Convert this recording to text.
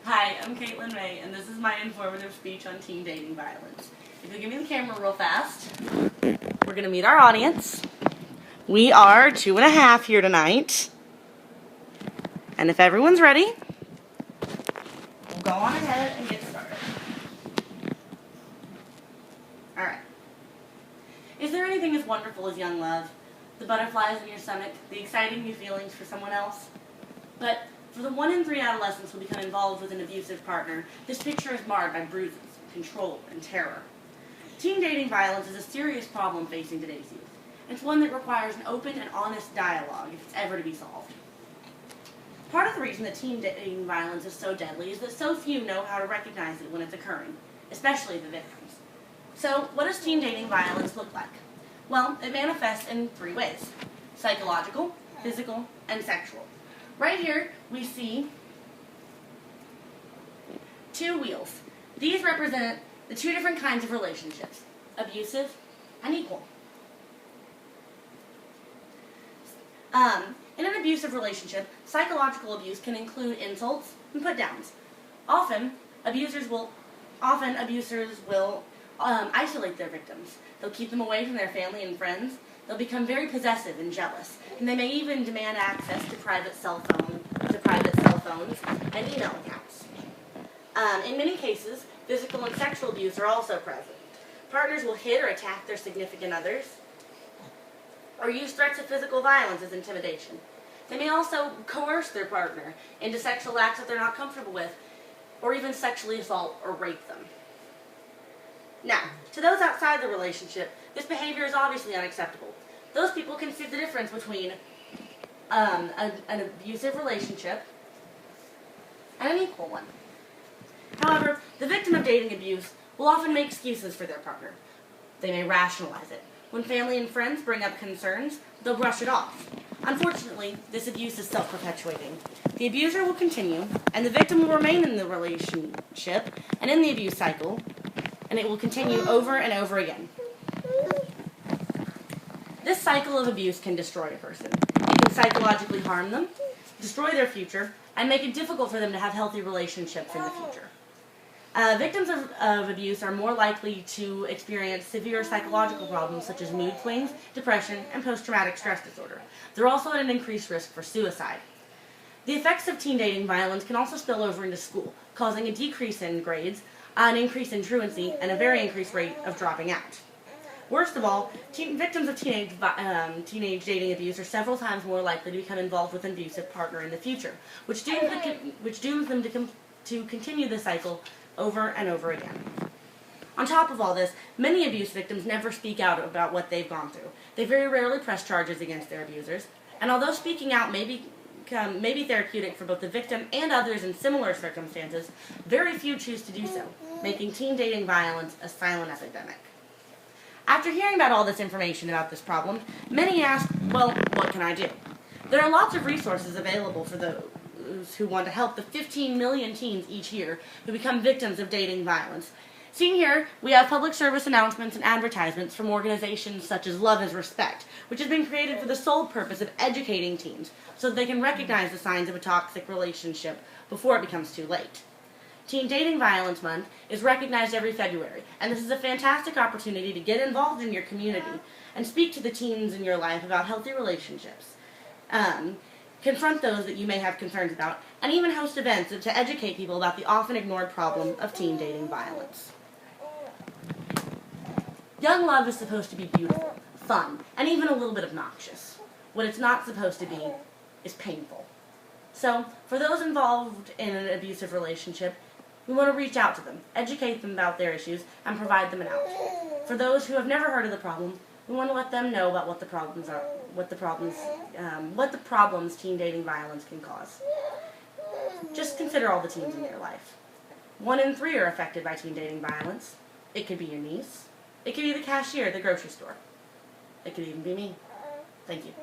Hi, I'm Caitlin May, and this is my informative speech on teen dating violence. If you'll give me the camera real fast, we're going to meet our audience. We are 2.5 here tonight. And if everyone's ready, we'll go on ahead and get started. Alright. Is there anything as wonderful as young love? The butterflies in your stomach, the exciting new feelings for someone else? But for the 1 in 3 adolescents who become involved with an abusive partner, this picture is marred by bruises, control, and terror. Teen dating violence is a serious problem facing today's youth. It's one that requires an open and honest dialogue if it's ever to be solved. Part of the reason that teen dating violence is so deadly is that so few know how to recognize it when it's occurring, especially the victims. So, what does teen dating violence look like? Well, it manifests in 3 ways: psychological, physical, and sexual. Right here, we see 2 wheels. These represent the 2 different kinds of relationships: abusive and equal. In an abusive relationship, psychological abuse can include insults and put-downs. Often, abusers will isolate their victims. They'll keep them away from their family and friends. They'll become very possessive and jealous, and they may even demand access to private cell phones and email accounts. In many cases, physical and sexual abuse are also present. Partners will hit or attack their significant others, or use threats of physical violence as intimidation. They may also coerce their partner into sexual acts that they're not comfortable with, or even sexually assault or rape them. Now, to those outside the relationship, this behavior is obviously unacceptable. Those people can see the difference between an abusive relationship and an equal one. However, the victim of dating abuse will often make excuses for their partner. They may rationalize it. When family and friends bring up concerns, they'll brush it off. Unfortunately, this abuse is self-perpetuating. The abuser will continue, and the victim will remain in the relationship and in the abuse cycle, and it will continue over and over again. This cycle of abuse can destroy a person. It can psychologically harm them, destroy their future, and make it difficult for them to have healthy relationships in the future. Victims of abuse are more likely to experience severe psychological problems such as mood swings, depression, and post-traumatic stress disorder. They're also at an increased risk for suicide. The effects of teen dating violence can also spill over into school, causing a decrease in grades, an increase in truancy, and a very increased rate of dropping out. Worst of all, victims of teenage dating abuse are several times more likely to become involved with an abusive partner in the future, which dooms them to continue the cycle over and over again. On top of all this, many abuse victims never speak out about what they've gone through. They very rarely press charges against their abusers, and although speaking out may be therapeutic for both the victim and others in similar circumstances, very few choose to do so, making teen dating violence a silent epidemic. After hearing about all this information about this problem, many ask, well, what can I do? There are lots of resources available for those who want to help the 15 million teens each year who become victims of dating violence. Seen here, we have public service announcements and advertisements from organizations such as Love is Respect, which has been created for the sole purpose of educating teens so that they can recognize the signs of a toxic relationship before it becomes too late. Teen Dating Violence Month is recognized every February, and this is a fantastic opportunity to get involved in your community and speak to the teens in your life about healthy relationships. Confront those that you may have concerns about, and even host events to educate people about the often ignored problem of teen dating violence. Young love is supposed to be beautiful, fun, and even a little bit obnoxious. What it's not supposed to be is painful. So, for those involved in an abusive relationship, we want to reach out to them, educate them about their issues, and provide them an out. For those who have never heard of the problem, we want to let them know about what the problems are, what the problems teen dating violence can cause. Just consider all the teens in your life. 1 in 3 are affected by teen dating violence. It could be your niece. It could be the cashier at the grocery store. It could even be me. Thank you.